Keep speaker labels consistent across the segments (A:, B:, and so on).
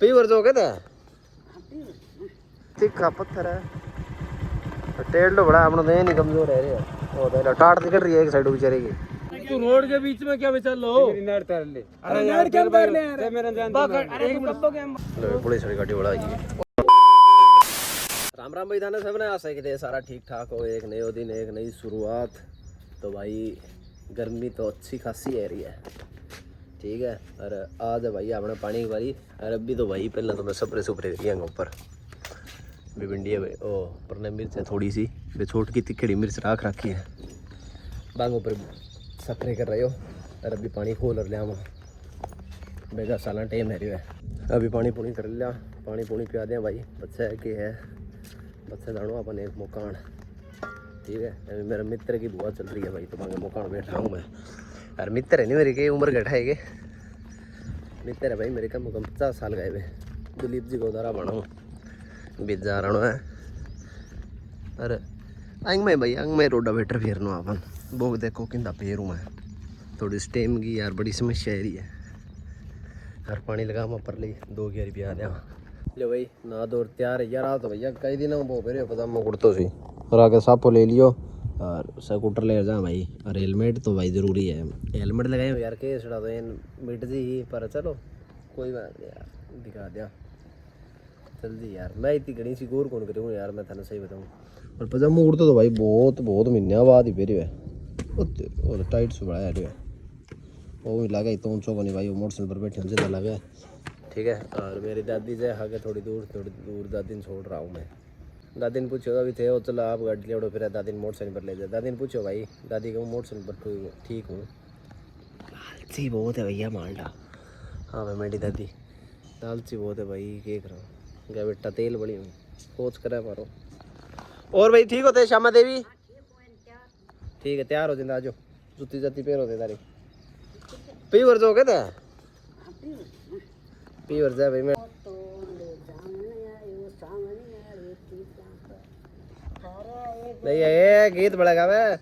A: पीवर जो कहता है तीखा पत्थर है टेल तो बड़ा अपना नहीं कमजोर है रे ओ तो टाट निकल रही है एक साइड बेचारे की
B: तू रोड के बीच में क्या बेचल लो
C: नेट कर ले
B: अरे नेट क्या कर ले
C: दे मेरा जान
B: अरे तू कब के
A: लो बड़ी सारी गाड़ी बड़ा है राम राम भाई थाने सब ने आशा कि सारा ठीक ठाक हो एक नए दिन एक नई शुरुआत तो भाई गर्मी तो अच्छी खासी है रही है ठीक है और आज है भाई अपने पानी की बारी और अभी तो भाई पहले तो मैं सपरे सुपरे करिए ऊपर भी भिंडी है भाई ओ पर ने मिर्च है थोड़ी सी वे छोट की तिखड़ी मिर्च राख रखी है बांग ऊपर सपरे कर रहे हो और अभी पानी खोल और लिया बेगा साला टाइम है रही है अभी पानी पुनी कर लिया पानी पुनी पिया दें भाई बच्चा है कि है बच्चा जानो अपन एक मकान ठीक है अभी मेरा मित्र की बुआ चल रही है भाई तो मांगे मकान बैठा हूँ मैं और मित्र है नहीं मेरी के उम्र घटा है मित्र है भाई मेरे कम 50 साल गए हुए दिलीप जी को उधारा बनाऊँ बीत जा रहा है अरे अंग में भाई अंग में रोडा बेटर फेरना अपन बोग देखो किंदा पेरू मैं थोड़ी स्टेम की यार बड़ी समस्या है हर पानी लगा मैं पर ली 2 रुपया लिया लो भाई ना दौर तैयार है यार तो भैया कई दिन वो फिर पजामा कुर्तो सी और आगे सापो ले लियो और स्कूटर ले जा भाई और हेलमेट तो भाई ज़रूरी है हेलमेट लगाए यार के छड़ा तो मिट जी ही पर चलो कोई बात नहीं यार दिखा दिया जल्दी यार मैं इतनी घनी सी गौर कौन करूँ यार मैं थाने सही बताऊँ और पजामा कुर्तो तो भाई बहुत महीने बाद ही फिर है और टाइट से बड़ा है वो भी लगा तो ऊँचो को नहीं भाई वो मोटरसाइकिल पर बैठे जिंदा लगा ठीक है और मेरी दादी से आगे थोड़ी दूर दादी ने छोड़ रहा हूँ मैं दादी ने पूछो अभी थे वो चलो आप गाड़ी ले उड़ो फिर दादी ने मोटरसाइकिल पर ले जाए दादी ने पूछो भाई दादी को मोटरसाइकिल पर ठीक हूँ लालची बहुत है भैया मालडा हाँ भाई मेरी दादी लालची बहुत है भाई क्या करो क्या बेटा तेल बड़ी हूँ सोच करा मारो और भाई ठीक होते श्यामा देवी ठीक है तैयार हो जिंदा आज जुत्ती जाती पैर होते तारी पीवर जो कहता है पीवर जाए भाई मैं नहीं ये गीत बड़ा गावे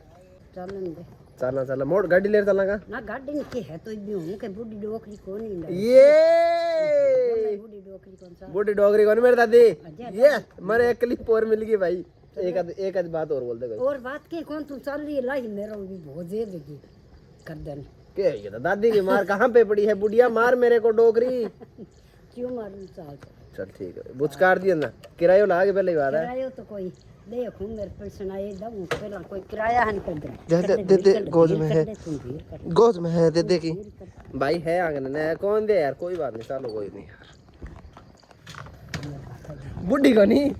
A: चलना मोड़ गाड़ी ले चलना का
D: ना गाड़ी नहीं के है तो भी हूं के बूढ़ी डोकरी कौन नहीं
A: ये
D: बूढ़ी डोकरी कौन सा
A: बूढ़ी डोगरी कौन मेरी दादी ये मेरे एक क्लिप और मिल गई भाई एक आध बात और बोल दे
D: और बात के कौन तू चल रही लाई मेरा भी बहुत जेब लगी कर देन
A: के ये तो दादी की मार कहाँ पे पड़ी है बुढ़िया मार मेरे को डोगरी
D: क्यों मारूं
A: चल ठीक है बुचकार दिया ना किराया लागे पहले ही बात है
D: किराया तो कोई देखो मेरे पैसे ना ये दम पहला कोई किराया हन कर दे
A: दे गोद में है दे की भाई है आंगन ने कौन दे यार कोई बात नहीं चलो कोई नहीं यार बुढ़ी को नहीं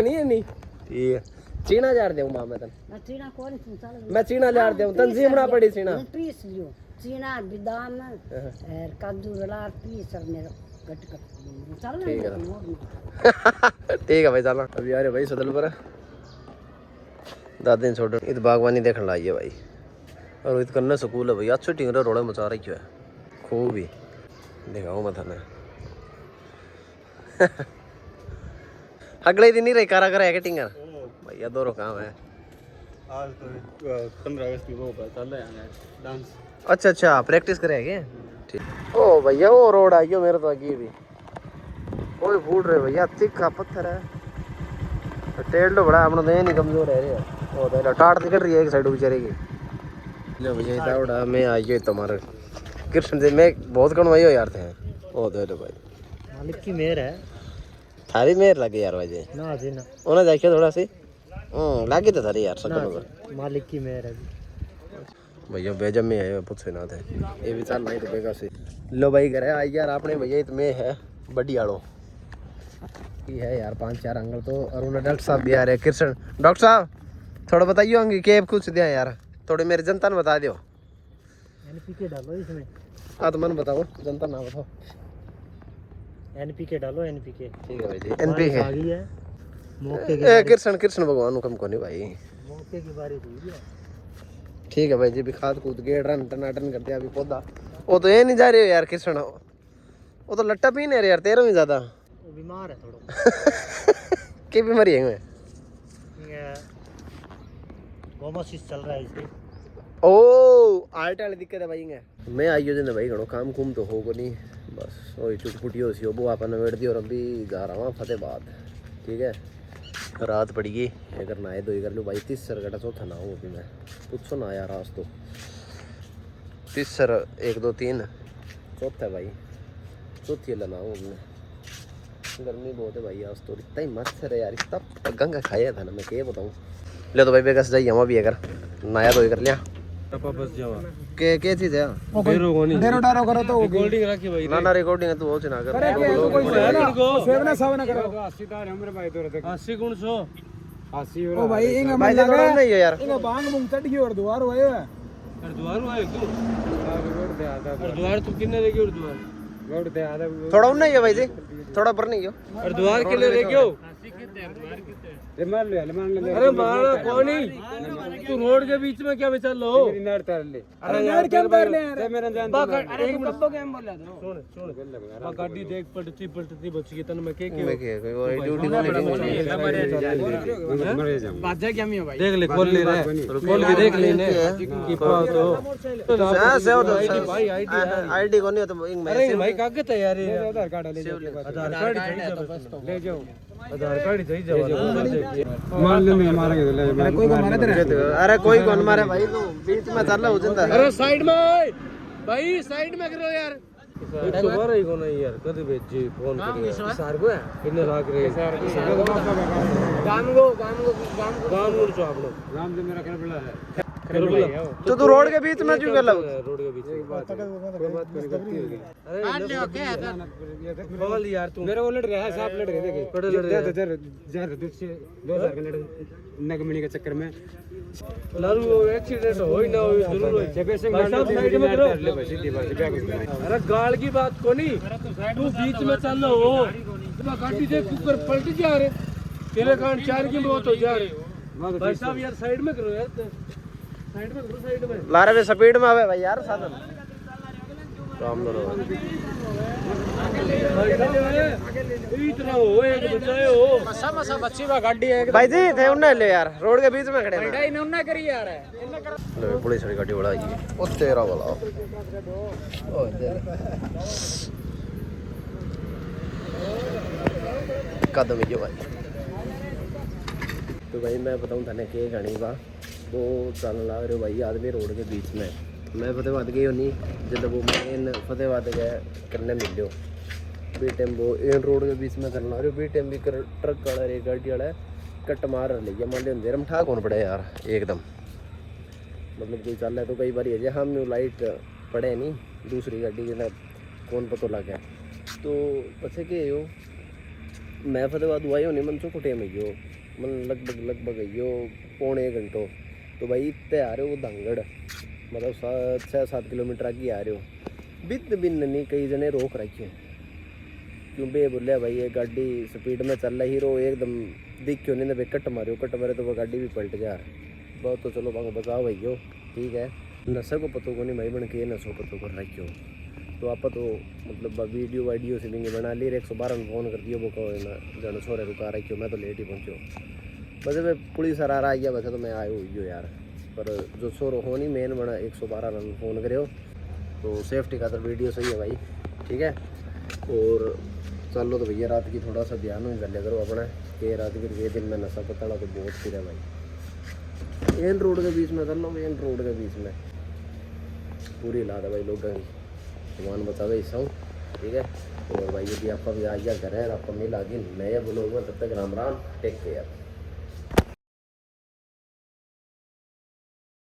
A: है नहीं ठीक है चीना जार दे मां मैं तन
D: मैं चीना कौन तू चल
A: मैं चीना जार दे तंजीमना पड़ी चीना
D: पीस लियो चीना बादाम और काजू रला पीस और मेरा कट चल
A: ठीक है ठीक है भाई चलना अभी आ रहे भाई सदल पर दादी ने छोड़ इत बागवानी देखने लाई है भाई और इत कन्ने स्कूल है भाई अच्छे टिंगरा रोड़ा मचा रही है खूब ही दिखाऊँ मैं थाने अगले दिन ही रही कारा करा है टिंगर भैया दोनों काम है
C: आज तो 15 अगस्त की वो चल रहा है डांस
A: अच्छा प्रैक्टिस करेंगे ठीक ओ भैया वो रोड आई हो मेरे तो आगे भी कोई फूट रहे भैया तिखा पत्थर है टेल तो बड़ा अपना नहीं कमजोर है रे ओ तो टाट निकल रही है एक साइड बेचारे की लो भैया इतना मैं आई हो तुम्हारे कृष्ण जी मैं बहुत कम आई हो यार थे ओ दे भाई
B: मालिक की मेहर है
A: थारी मेहर लगे यार भाई
B: ना जी ना
A: उन्हें देखियो थोड़ा सी लागी तो थारी यार सकल
B: मालिक की मेहर है
A: भैया बेजम में आए पूछे ना थे ये भी चल नहीं तो बेगा से लो भाई करे आई यार आपने भैया इसमें है बड़ी आड़ो ये है यार 5-4 अंकल तो और उन्हें डॉक्टर साहब भी आ रहे कृष्ण डॉक्टर साहब थोड़ा बताइए होंगे के कुछ दिया यार थोड़े मेरे जनता ने बता दो
B: एनपीके डालो इसमें
A: हाँ तो मन बताओ जनता ना बताओ
B: एनपीके डालो एनपीके
A: ठीक है भाई जी एनपीके
B: आ गई है मौके की
A: कृष्ण भगवान को कम को नहीं भाई
B: मौके की बारी हुई है
A: ठीक है भाई जी भी खाद कूद गेड़ रन टनाटन करते अभी पौधा वो तो ये नहीं जा रहे हो यार कृष्ण वो तो लट्टा पी नहीं रहे यार तेरे में ज्यादा
B: वो बीमार है थोड़ा
A: की बीमारी है
B: गोमोसिस चल रहा है इसमें
A: ओ आर्ट वाली दिक्कत है भाई मैं आई हो भाई घणो काम कुम तो होगो नहीं बस वही चुटपुटी हो सी वो अपन नवेड़ दी और अभी जा रहा हूँ फतेहाबाद। ठीक है, रात पड़ी गई, अगर नहाए धोई कर लूँ भाई। 30 सर घटा चौथा ना हूँ अभी मैं, पूछो ना यार आज तो 30 सर 1 2 3 चौथा है भाई, चौथी लेना हूँ अभी मैं। गर्मी बहुत है भाई आज तो, इतना ही मच्छर है यार, इतना गंगा खाया था ना मैं, क्या बताऊँ। ले तो भाई बेगस जाइए हम अभी, अगर नया धोई कर लिया
C: बस जावा
A: के चीज़ है
C: बेरो कोनी
B: डेरो डारो करो तो
C: गोल्डिंग रखी भाई
A: ना रिकॉर्डिंग है तू हो ना कर
B: सेवना सावना करो
C: 80 तार हमरे भाई तो 80 गुण 100 80
B: ओ भाई इंग
A: भाई
B: मन लगा
A: नहीं है यार,
B: इंग बांग मुंग चढ़ गई और द्वार होए
C: हरिद्वार हुआ है क्यों हरिद्वार तू कितने लेके हरिद्वार
A: थोड़ा उन नहीं है भाई जी, थोड़ा पर नहीं हो
C: हरिद्वार के लिए लेके हो। अरे मारा कौन ही तू रोड के बीच में क्या बेचा लो।
B: अरे यार क्या कर ले यार
C: मेरा जान
B: अरे एक कब्बो गेम बोला दो
C: सुन गाड़ी देख पलटती बच गई तन मैं के
A: मैं कोई और ड्यूटी
B: बाजा क्या में भाई
C: देख ले खोल ले रहे खोल के देख लेने की पाओ तो
A: हां से
C: भाई
A: आईडी को नहीं तो इंग में
C: अरे भाई कागज है यार ये आधार कार्ड ले जाओ आधार कार्ड चाहिए ले जाओ आधार कार्ड चाहिए मान ले मैं मारेंगे तो ले
B: कोई को मारे तेरे
A: अरे कोई कौन मारे भाई, तू बीच में चल रहा हो जिंदा।
C: अरे साइड में आए भाई साइड में करो यार 112 ही कोना यार कद भेजी फोन करियो सर को है कितने लाग रहे गाम को जो आप लोग गाम से मेरा कर बड़ा है
A: तो तू रोड के बीच में क्यों कर रहा
C: रोड के बीच में बात कोई गलती हो गई। अरे बोल यार तू मेरे को लड़ रहा है साहब लड़ रहे देखे कड़े लड़ रहे जार 2000 का लड़ नगमणी के चक्कर में लारू वो एक्सीडेंट हो ही ना हो जरूर हो जब से साइड में करो ले भाई सीधी बात क्या कुछ। अरे गाल की बात को नहीं तू बीच में चल रहा हो गाड़ी देख ऊपर पलट जा रहे तेरे कारण 4 की मौत हो जा रही भाई साहब यार साइड में करो यार साइड में करो साइड में
A: लारे में स्पीड में आवे भाई यार साधन काम दो
C: इतना हो एक बचाए हो मसा मसा बच्ची बा गाड़ी है
A: भाई जी थे उन्हें ले यार, रोड के बीच में खड़े हैं।
C: इन्हें उन्हें करी यार
A: ले पुलिस वाली गाड़ी बड़ा है ओ तेरा वाला ओ दे कदम ही भाई। तो भाई मैं बताऊं थाने के गाड़ी बा वो चल लग रहे हो भाई आदमी रोड के बीच में। मैं फतेहाबाद गई होनी जब वो मेन फतेहाबाद गए करने मिलो बी टाइम वो एन रोड के बीच में करना रहे बी टाइम भी ट्रक वाला रे गाड़ी वाला कट मार लिया मान लिया अंधेरे में ठाक होना पड़े यार एकदम, मतलब कोई चल रहा है तो कई बार ये हम लाइट पड़े नहीं दूसरी गाड़ी के ना कौन पता लगा तो पछे के हो मैं फतेहाबाद हुआ हो नहीं मन चो कुटे में हो मन लगभग यो 1.25 घंटों तो भाई इतने आ रहे हो धंगड़ मतलब 6-7 किलोमीटर आगे आ रहे हो बिन बिन नहीं कई जने रोक रखी हो क्यों बे बोले भाई ये गाड़ी स्पीड में चल रही रो एकदम दिख क्यों नहीं भाई कट मारे तो वो गाड़ी भी पलट जा बहुत तो चलो भाग बचाओ भाई हो ठीक है नशे को पतों को नहीं भाई बन के नशो पतों कर रखी हो तो आप तो मतलब वीडियो से भी बना ली 112 में फ़ोन कर दियो वो कहो ना जन छोरे रुका रखी हो मैं तो लेट ही पहुँचो वैसे मैं पुलिस आ रहा है वैसे तो मैं आयो हुई यार पर जो छोर हो नहीं मेन बना 112 में फ़ोन करो तो सेफ्टी का तो वीडियो सही है भाई ठीक है। और चलो तो भैया रात की थोड़ा सा ध्यान हो कर लिया करो अपना कि रात के दिन में नशा पता तो बहुत फिर है भाई एन रोड के बीच में कर लो एन रोड के बीच में पूरी लाद है भाई लोगों की भगवान बचावे हिस्सा हूँ ठीक है। और भाई यदि आपका भी आ गया घर है आपका मिल आ गई नया ब्लॉग में तब तक राम राम टेक केयर।